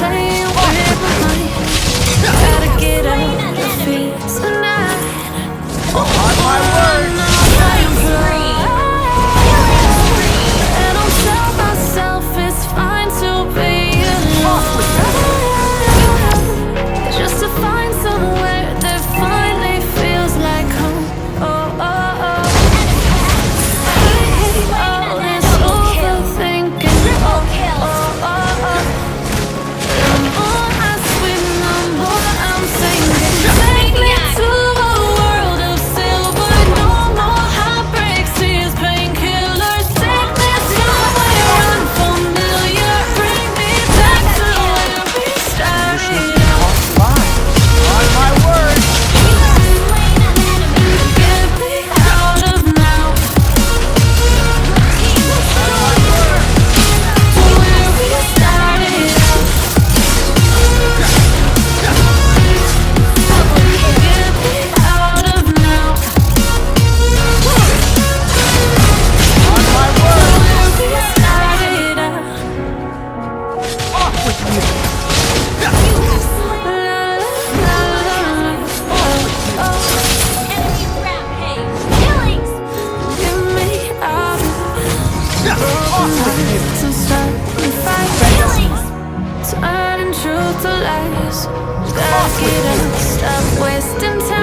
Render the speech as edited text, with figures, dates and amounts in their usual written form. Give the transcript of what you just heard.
playing with my mind. Gotta get off the feet tonight. On my word! And I'll tell myself it's fine to be alone. Just to find somewhere that finally feels like home. Oh, oh, oh. I hate all this overthinking. Oh, oh, oh, oh. The more I swim, the more I'm sinking. Take me to a world of silver. No more heartbreaks, tears, painkillers. Take me somewhere unfamiliar. Bring me back to where we started. On my word! Get me out of now. To where we started. Get me out of now. On my word! Where we started. Off with you! La, la, la, la. Oh, oh. Get me out Off with you! to start and fight. Turning truth to lies. Gotta get up, stop wasting time.